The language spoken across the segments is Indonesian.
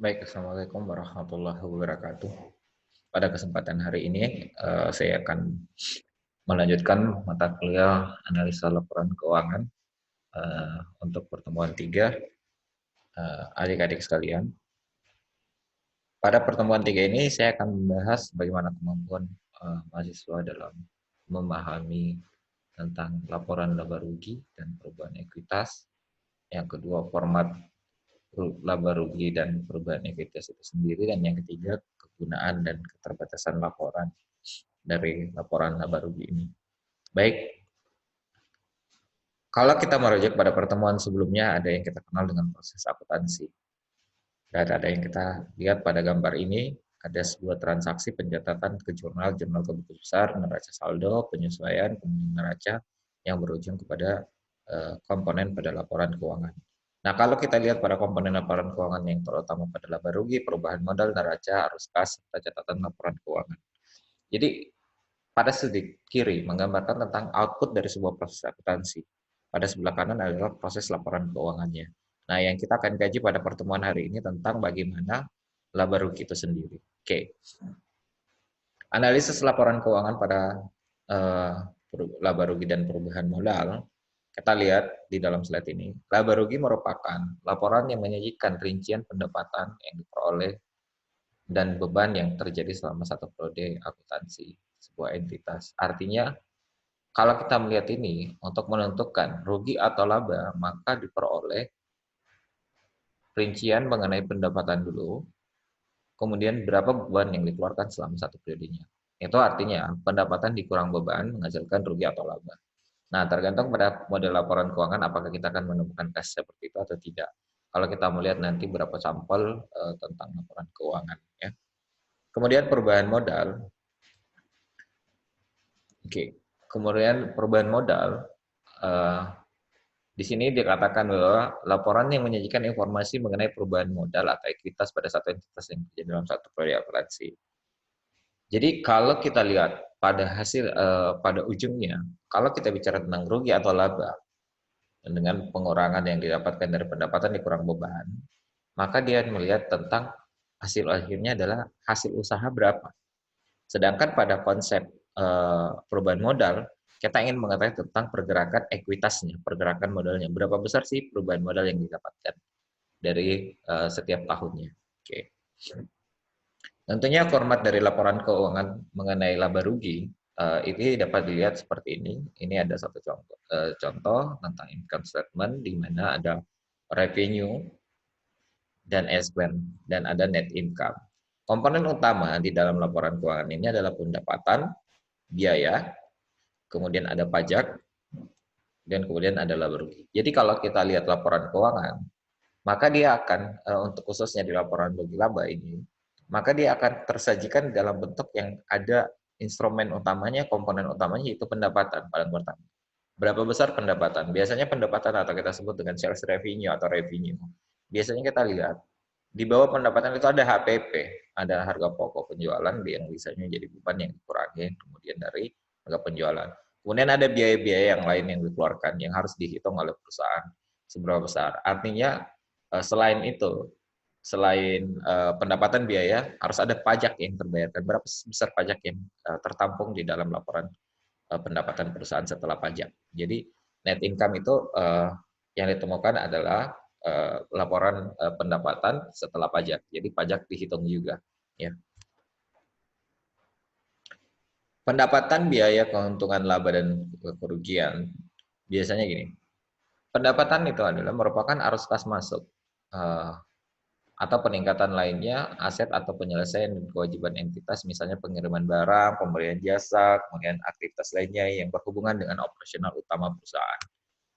Baik, Assalamualaikum warahmatullahi wabarakatuh. Pada kesempatan hari ini, saya akan melanjutkan mata kuliah analisa laporan keuangan untuk pertemuan 3, adik-adik sekalian. Pada pertemuan 3 ini, saya akan membahas bagaimana kemampuan mahasiswa dalam memahami tentang laporan laba rugi dan perubahan ekuitas. Yang kedua, format laba rugi dan perubahan ekuitas itu sendiri, dan yang ketiga kegunaan dan keterbatasan laporan dari laporan laba rugi ini. Baik, kalau kita merujuk pada pertemuan sebelumnya, ada yang kita kenal dengan proses akuntansi, dan ada yang kita lihat pada gambar ini, ada sebuah transaksi pencatatan ke jurnal kebutuhan besar, neraca saldo, penyesuaian, kemudian neraca yang berujung kepada komponen pada laporan keuangan. Nah, kalau kita lihat pada komponen laporan keuangan yang terutama pada laba rugi, perubahan modal, neraca, arus kas, serta catatan laporan keuangan. Jadi, pada sudut kiri menggambarkan tentang output dari sebuah proses akuntansi. Pada sebelah kanan adalah proses laporan keuangannya. Nah, yang kita akan kaji pada pertemuan hari ini tentang bagaimana laba rugi itu sendiri. Oke. Analisis laporan keuangan pada eh, laba rugi dan perubahan modal. Kita lihat di dalam slide ini, laba rugi merupakan laporan yang menyajikan rincian pendapatan yang diperoleh dan beban yang terjadi selama satu periode akuntansi sebuah entitas. Artinya, kalau kita melihat ini, untuk menentukan rugi atau laba, maka diperoleh rincian mengenai pendapatan dulu, kemudian berapa beban yang dikeluarkan selama satu periodenya. Itu artinya, pendapatan dikurang beban menghasilkan rugi atau laba. Nah, tergantung pada model laporan keuangan apakah kita akan menemukan kasus seperti itu atau tidak. Kalau kita melihat nanti berapa sampel tentang laporan keuangan, ya. Kemudian perubahan modal. Oke. Kemudian perubahan modal, eh, di sini dikatakan bahwa laporan yang menyajikan informasi mengenai perubahan modal atau ekuitas pada satu entitas yang terjadi dalam satu periode akuntansi. Jadi kalau kita lihat pada hasil pada ujungnya, kalau kita bicara tentang rugi atau laba, dengan pengurangan yang didapatkan dari pendapatan dikurang beban, maka dia melihat tentang hasil akhirnya adalah hasil usaha berapa. Sedangkan pada konsep perubahan modal, kita ingin mengetahui tentang pergerakan ekuitasnya, pergerakan modalnya. Berapa besar sih perubahan modal yang didapatkan dari setiap tahunnya. Oke. Tentunya format dari laporan keuangan mengenai laba rugi ini dapat dilihat seperti ini. Ini ada satu contoh tentang income statement di mana ada revenue dan expense dan ada net income. Komponen utama di dalam laporan keuangan ini adalah pendapatan, biaya, kemudian ada pajak, dan kemudian ada laba rugi. Jadi kalau kita lihat laporan keuangan, maka dia akan untuk khususnya di laporan rugi laba ini, maka dia akan tersajikan dalam bentuk yang ada instrumen utamanya, komponen utamanya yaitu pendapatan paling pertama. Berapa besar pendapatan? Biasanya pendapatan atau kita sebut dengan sales revenue atau revenue. Biasanya kita lihat di bawah pendapatan itu ada HPP, ada harga pokok penjualan yang biasanya jadi beban yang dikurangi kemudian dari harga penjualan. Kemudian ada biaya-biaya yang lain yang dikeluarkan yang harus dihitung oleh perusahaan seberapa besar. Artinya selain itu, selain pendapatan biaya, harus ada pajak yang terbayarkan. Berapa besar pajak yang tertampung di dalam laporan pendapatan perusahaan setelah pajak. Jadi net income itu yang ditemukan adalah laporan pendapatan setelah pajak. Jadi pajak dihitung juga. Ya. Pendapatan biaya keuntungan laba dan kerugian biasanya gini. Pendapatan itu adalah merupakan arus kas masuk atau peningkatan lainnya aset atau penyelesaian kewajiban entitas, misalnya pengiriman barang, pemberian jasa, kemudian aktivitas lainnya yang berhubungan dengan operasional utama perusahaan.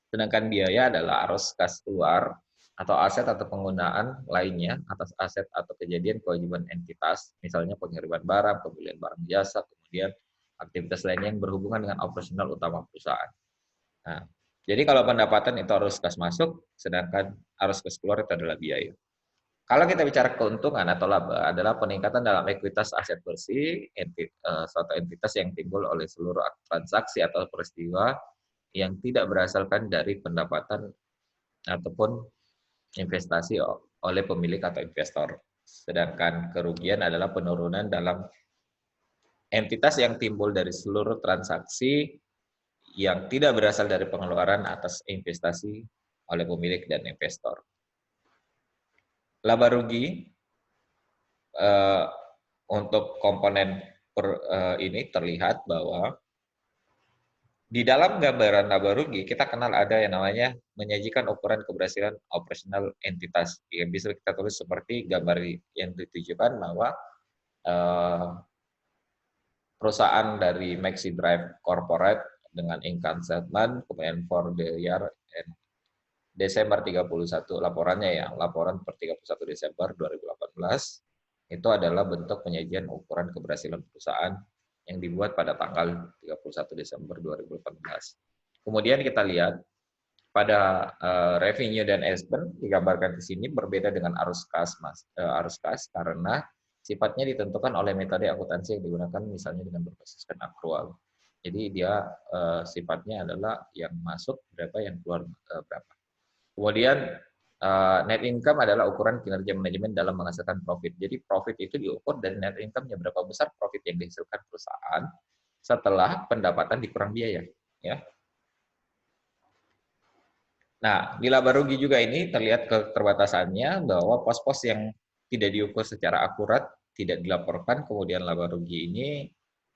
Sedangkan biaya adalah arus kas keluar atau aset atau penggunaan lainnya atas aset atau kejadian kewajiban entitas, misalnya pengiriman barang, pembelian barang jasa, kemudian aktivitas lainnya yang berhubungan dengan operasional utama perusahaan. Nah, jadi kalau pendapatan itu arus kas masuk, sedangkan arus kas keluar itu adalah biaya. Kalau kita bicara keuntungan atau laba adalah peningkatan dalam ekuitas aset bersih, suatu entitas yang timbul oleh seluruh transaksi atau peristiwa yang tidak berasalkan dari pendapatan ataupun investasi oleh pemilik atau investor. Sedangkan kerugian adalah penurunan dalam entitas yang timbul dari seluruh transaksi yang tidak berasal dari pengeluaran atas investasi oleh pemilik dan investor. Laba rugi untuk komponen ini terlihat bahwa di dalam gambaran laba rugi kita kenal ada yang namanya menyajikan ukuran keberhasilan operasional entitas. Yang bisa kita tulis seperti gambar yang ditujukan bahwa perusahaan dari Maxi Drive Corporate dengan income statement kemudian for the year Desember 31 laporannya ya, laporan per 31 Desember 2018 itu adalah bentuk penyajian ukuran keberhasilan perusahaan yang dibuat pada tanggal 31 Desember 2018. Kemudian kita lihat pada revenue dan expense digambarkan di sini berbeda dengan arus kas, arus kas karena sifatnya ditentukan oleh metode akuntansi yang digunakan misalnya dengan berbasiskan akrual. Jadi dia sifatnya adalah yang masuk berapa, yang keluar berapa. Kemudian net income adalah ukuran kinerja manajemen dalam menghasilkan profit. Jadi profit itu diukur dari net income-nya, berapa besar profit yang dihasilkan perusahaan setelah pendapatan dikurang biaya. Ya. Nah, di laba rugi juga ini terlihat keterbatasannya bahwa pos-pos yang tidak diukur secara akurat tidak dilaporkan, kemudian laba rugi ini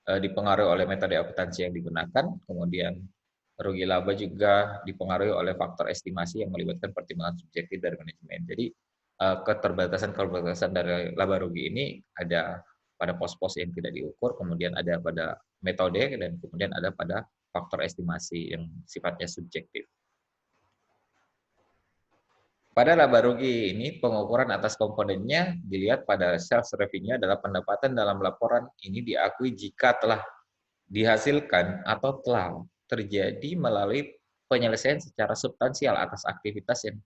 dipengaruhi oleh metode akuntansi yang digunakan, kemudian rugi laba juga dipengaruhi oleh faktor estimasi yang melibatkan pertimbangan subjektif dari manajemen. Jadi keterbatasan dari laba rugi ini ada pada pos-pos yang tidak diukur, kemudian ada pada metode, dan kemudian ada pada faktor estimasi yang sifatnya subjektif. Pada laba rugi ini, pengukuran atas komponennya dilihat pada sales revenue adalah pendapatan dalam laporan ini diakui jika telah dihasilkan atau telah terjadi melalui penyelesaian secara substansial atas aktivitas yang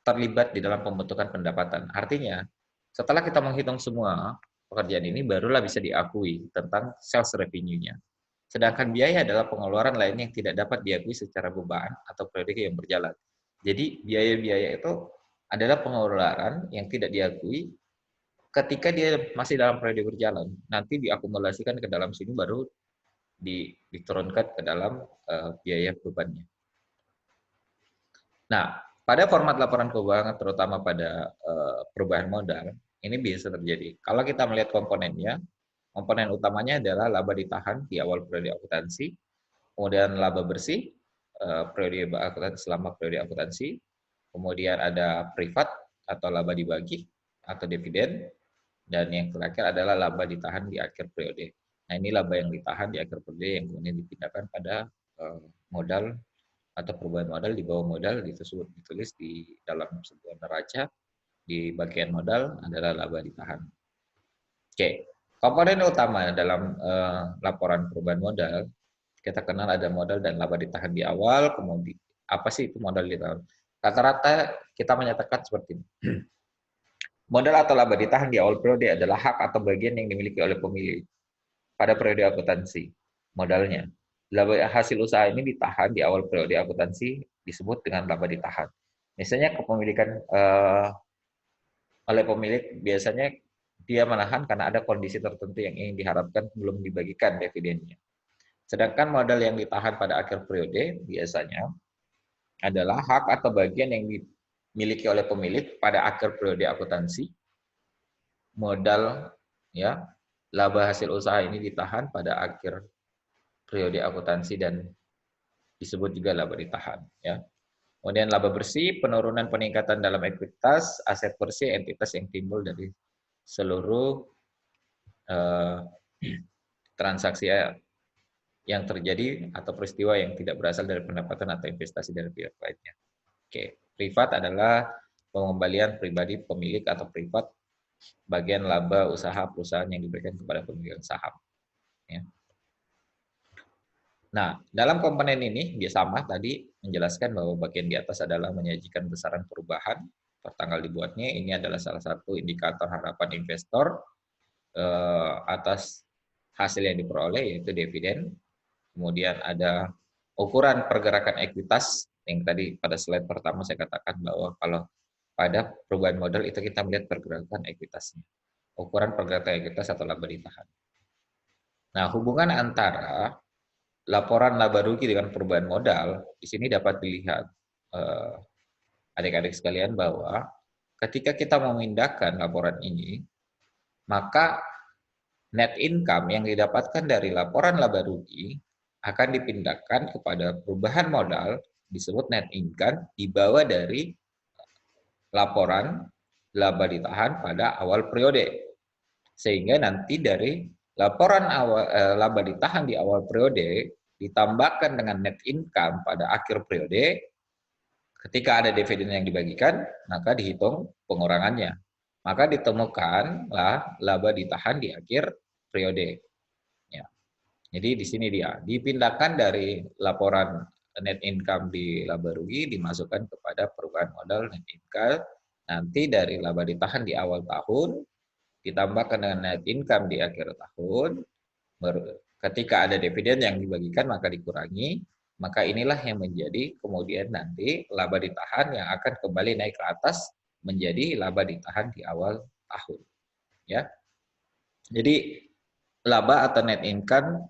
terlibat di dalam pembentukan pendapatan. Artinya, setelah kita menghitung semua pekerjaan ini, barulah bisa diakui tentang sales revenue-nya. Sedangkan biaya adalah pengeluaran lain yang tidak dapat diakui secara beban atau periode yang berjalan. Jadi biaya-biaya itu adalah pengeluaran yang tidak diakui ketika dia masih dalam periode berjalan. Nanti diakumulasikan ke dalam sini baru diturunkan ke dalam biaya bebannya. Nah, pada format laporan keuangan terutama pada perubahan modal, ini bisa terjadi. Kalau kita melihat komponennya, komponen utamanya adalah laba ditahan di awal periode akuntansi, kemudian laba bersih periode akuntansi selama periode akuntansi, kemudian ada privat atau laba dibagi atau dividen, dan yang terakhir adalah laba ditahan di akhir periode. Nah, ini laba yang ditahan di akhir periode yang kemudian dipindahkan pada modal atau perubahan modal di bawah modal ditulis di dalam sebuah neraca di bagian modal adalah laba ditahan. Oke, komponen utama dalam laporan perubahan modal kita kenal ada modal dan laba ditahan di awal. Kemudian apa sih itu modal ditahan? Rata-rata kita menyatakan seperti ini. Modal atau laba ditahan di awal periode adalah hak atau bagian yang dimiliki oleh pemilik pada periode akuntansi. Modalnya, laba hasil usaha ini ditahan di awal periode akuntansi disebut dengan laba ditahan. Misalnya kepemilikan oleh pemilik biasanya dia menahan karena ada kondisi tertentu yang ingin diharapkan belum dibagikan dividennya. Sedangkan modal yang ditahan pada akhir periode biasanya adalah hak atau bagian yang dimiliki oleh pemilik pada akhir periode akuntansi. Modal ya, laba hasil usaha ini ditahan pada akhir periode akuntansi dan disebut juga laba ditahan ya. Kemudian laba bersih, penurunan peningkatan dalam ekuitas aset bersih entitas yang timbul dari seluruh transaksi yang terjadi atau peristiwa yang tidak berasal dari pendapatan atau investasi dari pihak lainnya. Oke, privat adalah pengembalian pribadi pemilik atau privat bagian laba usaha perusahaan yang diberikan kepada pemegang saham. Ya. Nah, dalam komponen ini dia sama tadi menjelaskan bahwa bagian di atas adalah menyajikan besaran perubahan per tanggal dibuatnya. Ini adalah salah satu indikator harapan investor atas hasil yang diperoleh yaitu dividen. Kemudian ada ukuran pergerakan ekuitas yang tadi pada slide pertama saya katakan bahwa kalau pada perubahan modal itu kita melihat pergerakan ekuitasnya, ukuran pergerakan ekuitas atau laba ditahan. Nah, hubungan antara laporan laba rugi dengan perubahan modal di sini dapat dilihat adik-adik sekalian bahwa ketika kita memindahkan laporan ini, maka net income yang didapatkan dari laporan laba rugi akan dipindahkan kepada perubahan modal disebut net income dibawa dari laporan laba ditahan pada awal periode. Sehingga nanti dari laporan laba ditahan di awal periode ditambahkan dengan net income pada akhir periode, ketika ada dividen yang dibagikan, maka dihitung pengurangannya. Maka ditemukanlah laba ditahan di akhir periode. Ya. Jadi di sini dia dipindahkan dari laporan net income di laba rugi dimasukkan kepada perubahan modal net income. Nanti dari laba ditahan di awal tahun ditambahkan dengan net income di akhir tahun. Ketika ada dividen yang dibagikan maka dikurangi. Maka inilah yang menjadi kemudian nanti laba ditahan yang akan kembali naik ke atas menjadi laba ditahan di awal tahun. Ya. Jadi laba atau net income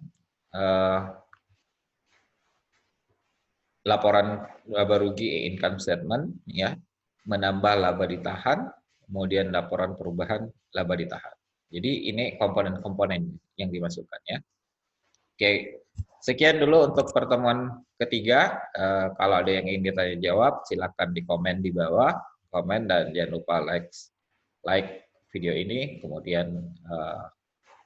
laporan laba rugi income statement ya menambah laba ditahan, kemudian laporan perubahan laba ditahan. Jadi ini komponen-komponen yang dimasukkan ya. Oke, sekian dulu untuk pertemuan ketiga. Kalau ada yang ingin ditanya jawab, silakan di komen di bawah, komen dan jangan lupa like video ini, kemudian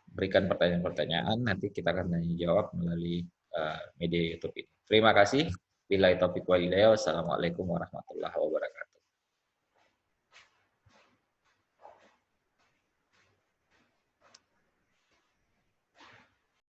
berikan pertanyaan-pertanyaan, nanti kita akan tanya jawab melalui media YouTube ini. Terima kasih. Billahi taufiq walhidayah. Wassalamualaikum warahmatullahi wabarakatuh.